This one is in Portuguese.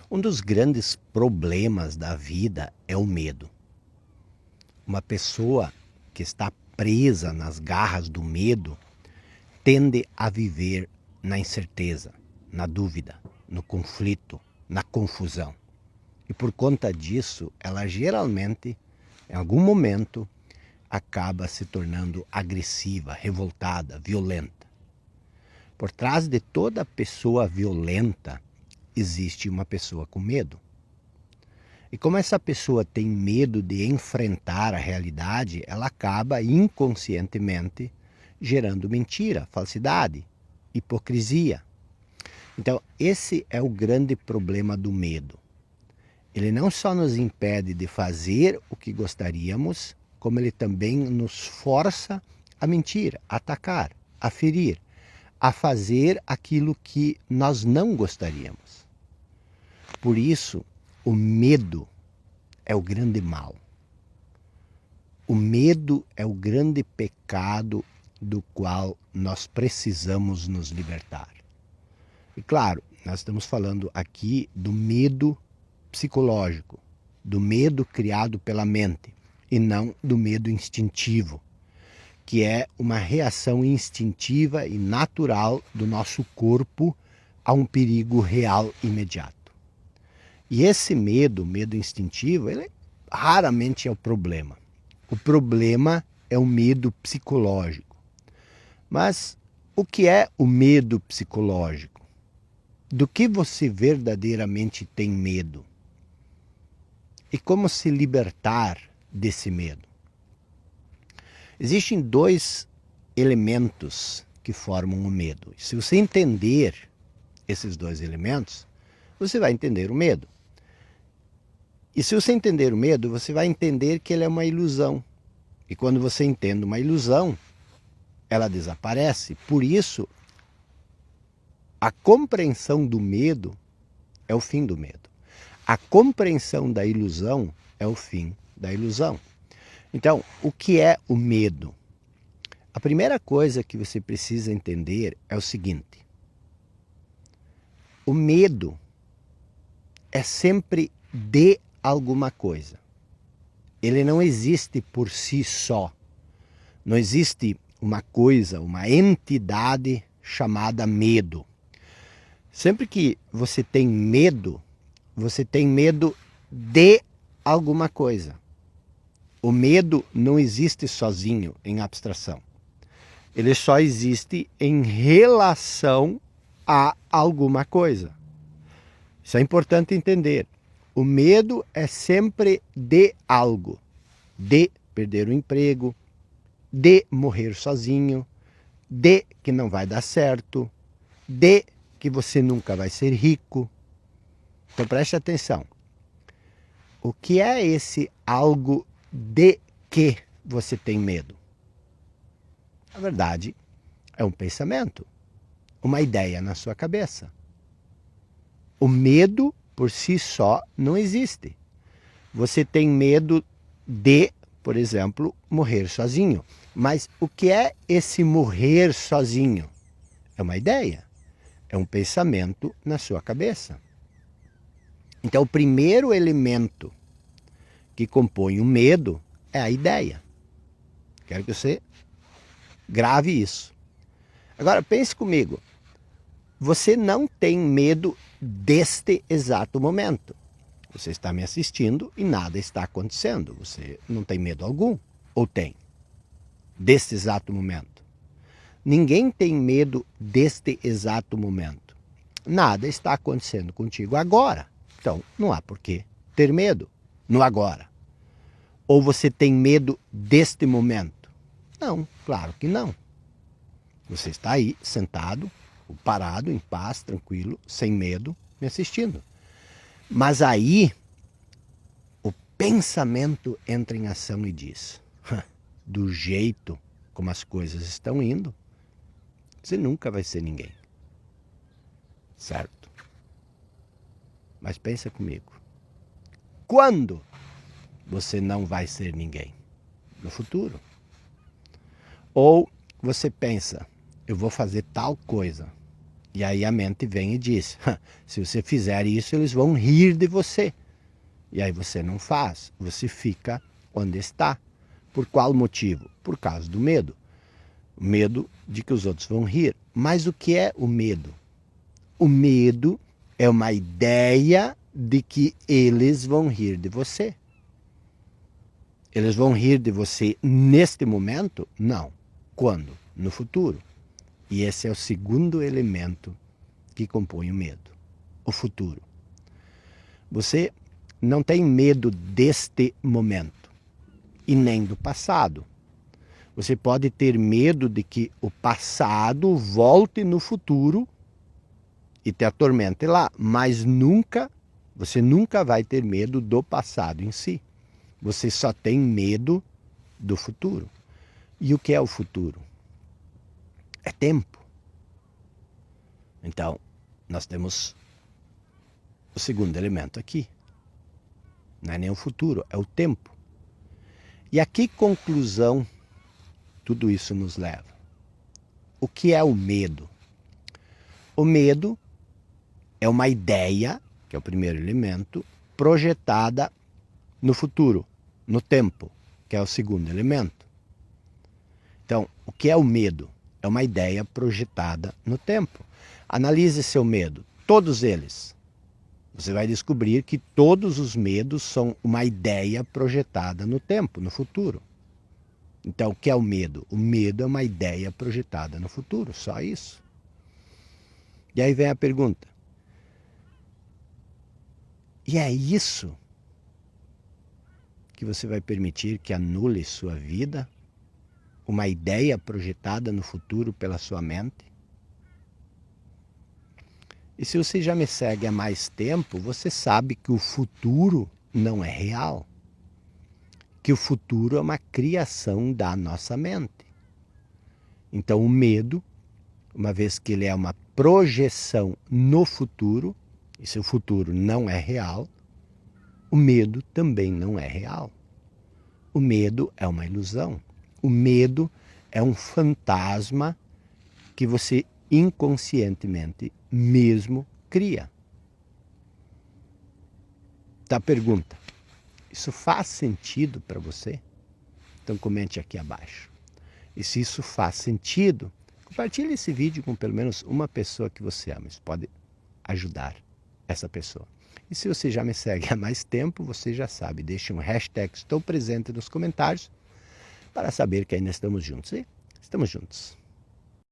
Um dos grandes problemas da vida é o medo. Uma pessoa que está presa nas garras do medo tende a viver na incerteza, na dúvida, no conflito, na confusão. E por conta disso, ela geralmente, em algum momento, acaba se tornando agressiva, revoltada, violenta. Por trás de toda pessoa violenta, existe uma pessoa com medo. E como essa pessoa tem medo de enfrentar a realidade, ela acaba inconscientemente gerando mentira, falsidade, hipocrisia. Então, esse é o grande problema do medo. Ele não só nos impede de fazer o que gostaríamos, como ele também nos força a mentir, a atacar, a ferir, a fazer aquilo que nós não gostaríamos. Por isso, o medo é o grande mal. O medo é o grande pecado do qual nós precisamos nos libertar. E claro, nós estamos falando aqui do medo psicológico, do medo criado pela mente, e não do medo instintivo, que é uma reação instintiva e natural do nosso corpo a um perigo real imediato. E esse medo, medo instintivo, ele raramente é o problema. O problema é o medo psicológico. Mas o que é o medo psicológico? Do que você verdadeiramente tem medo? E como se libertar desse medo? Existem dois elementos que formam o medo. Se você entender esses dois elementos, você vai entender o medo. E se você entender o medo, você vai entender que ele é uma ilusão. E quando você entende uma ilusão, ela desaparece. Por isso, a compreensão do medo é o fim do medo. A compreensão da ilusão é o fim da ilusão. Então, o que é o medo? A primeira coisa que você precisa entender é o seguinte: o medo é sempre de alguma coisa. Ele não existe por si só. Não existe uma coisa, uma entidade chamada medo. Sempre que você tem medo de alguma coisa. O medo não existe sozinho em abstração. Ele só existe em relação a alguma coisa. Isso é importante entender. O medo é sempre de algo. De perder o emprego, de morrer sozinho, de que não vai dar certo, de que você nunca vai ser rico. Então preste atenção. O que é esse algo de que você tem medo? Na verdade, é um pensamento, uma ideia na sua cabeça. O medo por si só não existe. Você tem medo de, por exemplo, morrer sozinho. Mas o que é esse morrer sozinho? É uma ideia, é um pensamento na sua cabeça. Então, o primeiro elemento que compõe o medo é a ideia. Quero que você grave isso. Agora, pense comigo. Você não tem medo deste exato momento. Você está me assistindo e nada está acontecendo. Você não tem medo algum? Ou tem? Deste exato momento. Ninguém tem medo deste exato momento. Nada está acontecendo contigo agora. Então, não há por que ter medo no agora. Ou você tem medo deste momento? Não, claro que não. Você está aí, sentado, parado, em paz, tranquilo, sem medo, me assistindo. Mas aí, o pensamento entra em ação e diz: do jeito como as coisas estão indo, você nunca vai ser ninguém. Certo? Mas pensa comigo. Quando você não vai ser ninguém? No futuro. Ou você pensa: eu vou fazer tal coisa. E aí a mente vem e diz, se você fizer isso, eles vão rir de você. E aí você não faz, você fica onde está. Por qual motivo? Por causa do medo. O medo de que os outros vão rir. Mas o que é o medo? O medo é uma ideia de que eles vão rir de você. Eles vão rir de você neste momento? Não. Quando? No futuro. E esse é o segundo elemento que compõe o medo. O futuro. Você não tem medo deste momento e nem do passado. Você pode ter medo de que o passado volte no futuro e te atormente lá, mas você nunca vai ter medo do passado em si. Você só tem medo do futuro. E o que é o futuro? É tempo. Então, nós temos o segundo elemento aqui. Não é nem o futuro, é o tempo. E a que conclusão tudo isso nos leva? O que é o medo? O medo é uma ideia, que é o primeiro elemento, projetada no futuro, no tempo, que é o segundo elemento. Então, o que é o medo? É uma ideia projetada no tempo. Analise seu medo, todos eles. Você vai descobrir que todos os medos são uma ideia projetada no tempo, no futuro. Então, o que é o medo? O medo é uma ideia projetada no futuro, só isso. E aí vem a pergunta. E é isso que você vai permitir que anule sua vida? Uma ideia projetada no futuro pela sua mente? E se você já me segue há mais tempo, você sabe que o futuro não é real. Que o futuro é uma criação da nossa mente. Então o medo, uma vez que ele é uma projeção no futuro, e se o futuro não é real, o medo também não é real. O medo é uma ilusão. O medo é um fantasma que você inconscientemente mesmo cria. Tá, pergunta. Isso faz sentido para você? Então comente aqui abaixo. E se isso faz sentido, compartilhe esse vídeo com pelo menos uma pessoa que você ama. Isso pode ajudar essa pessoa. E se você já me segue há mais tempo, você já sabe. Deixe um hashtag Estou Presente nos comentários para saber que ainda estamos juntos. E estamos juntos.